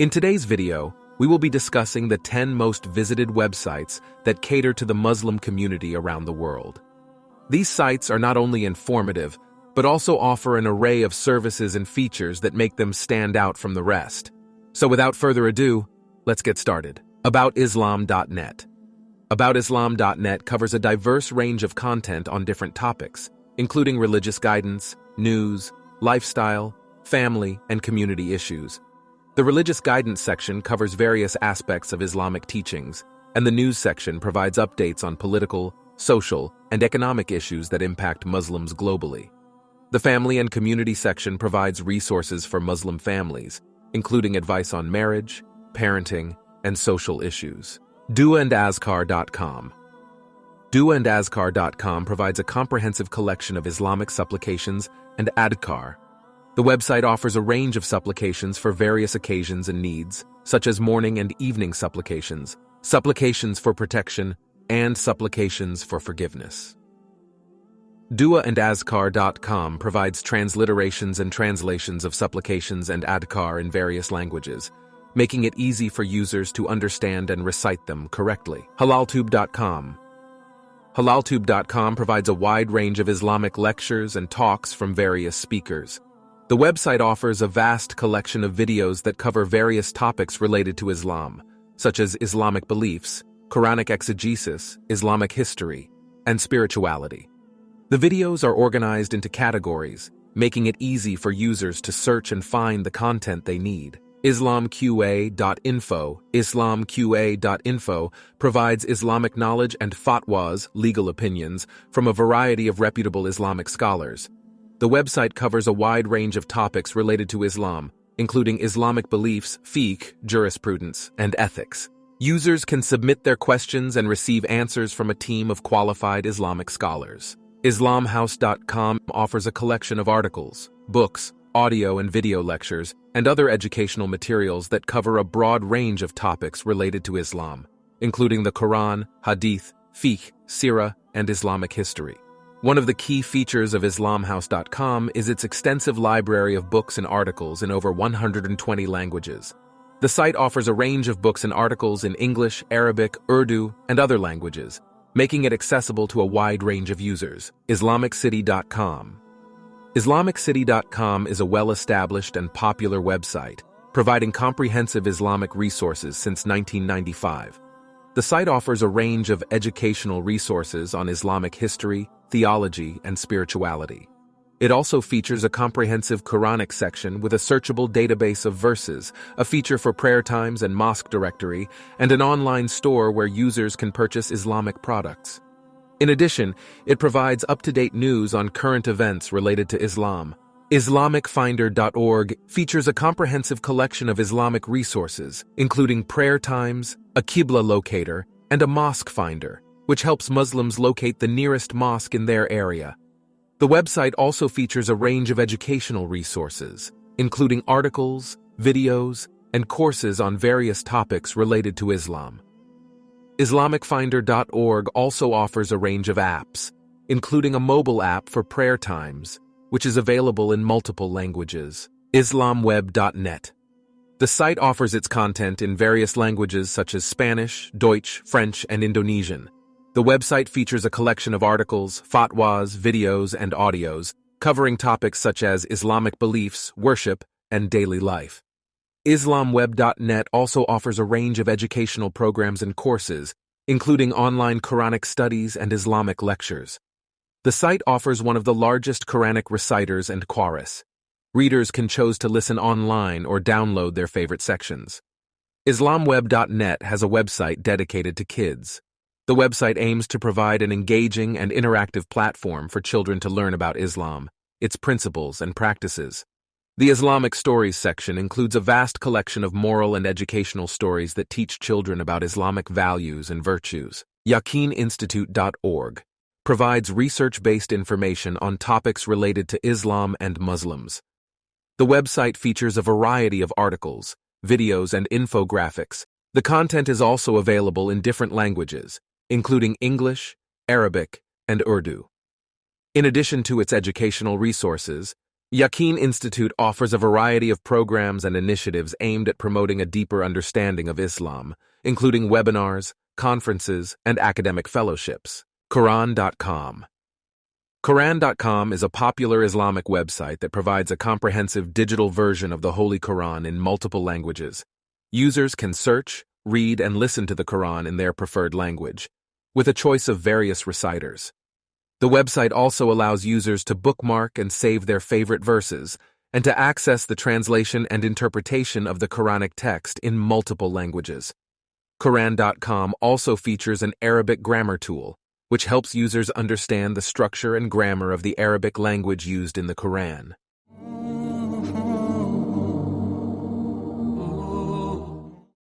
In today's video, we will be discussing the 10 most visited websites that cater to the Muslim community around the world. These sites are not only informative, but also offer an array of services and features that make them stand out from the rest. So without further ado, let's get started. AboutIslam.net. AboutIslam.net covers a diverse range of content on different topics, including religious guidance, news, lifestyle, family, and community issues. The religious guidance section covers various aspects of Islamic teachings, and the news section provides updates on political, social, and economic issues that impact Muslims globally. The family and community section provides resources for Muslim families, including advice on marriage, parenting, and social issues. DuaandAzkar.com. DuaandAzkar.com provides a comprehensive collection of Islamic supplications and adhkar. The website offers a range of supplications for various occasions and needs, such as morning and evening supplications, supplications for protection, and supplications for forgiveness. DuaandAzkar.com provides transliterations and translations of supplications and adhkar in various languages, making it easy for users to understand and recite them correctly. Halaltube.com. Halaltube.com provides a wide range of Islamic lectures and talks from various speakers. The website offers a vast collection of videos that cover various topics related to Islam, such as Islamic beliefs, Quranic exegesis, Islamic history, and spirituality. The videos are organized into categories, making it easy for users to search and find the content they need. IslamQA.info. IslamQA.info provides Islamic knowledge and fatwas, legal opinions, from a variety of reputable Islamic scholars. The website covers a wide range of topics related to Islam, including Islamic beliefs, fiqh, jurisprudence, and ethics. Users can submit their questions and receive answers from a team of qualified Islamic scholars. IslamHouse.com offers a collection of articles, books, audio and video lectures, and other educational materials that cover a broad range of topics related to Islam, including the Quran, Hadith, fiqh, Sirah, and Islamic history. One of the key features of IslamHouse.com is its extensive library of books and articles in over 120 languages. The site offers a range of books and articles in English, Arabic, Urdu, and other languages, making it accessible to a wide range of users. IslamicCity.com. IslamicCity.com is a well-established and popular website, providing comprehensive Islamic resources since 1995. The site offers a range of educational resources on Islamic history, theology, and spirituality. It also features a comprehensive Quranic section with a searchable database of verses, a feature for prayer times and mosque directory, and an online store where users can purchase Islamic products. In addition, it provides up-to-date news on current events related to Islam. IslamicFinder.org features a comprehensive collection of Islamic resources, including prayer times, a Qibla locator, and a mosque finder, which helps Muslims locate the nearest mosque in their area. The website also features a range of educational resources, including articles, videos, and courses on various topics related to Islam. IslamicFinder.org also offers a range of apps, including a mobile app for prayer times, which is available in multiple languages. IslamWeb.net. The site offers its content in various languages such as Spanish, Deutsch, French, and Indonesian. The website features a collection of articles, fatwas, videos, and audios, covering topics such as Islamic beliefs, worship, and daily life. IslamWeb.net also offers a range of educational programs and courses, including online Quranic studies and Islamic lectures. The site offers one of the largest Quranic reciters and qaris. Readers can choose to listen online or download their favorite sections. IslamWeb.net has a website dedicated to kids. The website aims to provide an engaging and interactive platform for children to learn about Islam, its principles and practices. The Islamic Stories section includes a vast collection of moral and educational stories that teach children about Islamic values and virtues. YaqeenInstitute.org provides research-based information on topics related to Islam and Muslims. The website features a variety of articles, videos, and infographics. The content is also available in different languages, including English, Arabic, and Urdu. In addition to its educational resources, Yaqeen Institute offers a variety of programs and initiatives aimed at promoting a deeper understanding of Islam, including webinars, conferences, and academic fellowships. Quran.com. Quran.com is a popular Islamic website that provides a comprehensive digital version of the Holy Quran in multiple languages. Users can search, read, and listen to the Quran in their preferred language, with a choice of various reciters. The website also allows users to bookmark and save their favorite verses, and to access the translation and interpretation of the Quranic text in multiple languages. Quran.com also features an Arabic grammar tool, which helps users understand the structure and grammar of the Arabic language used in the Quran.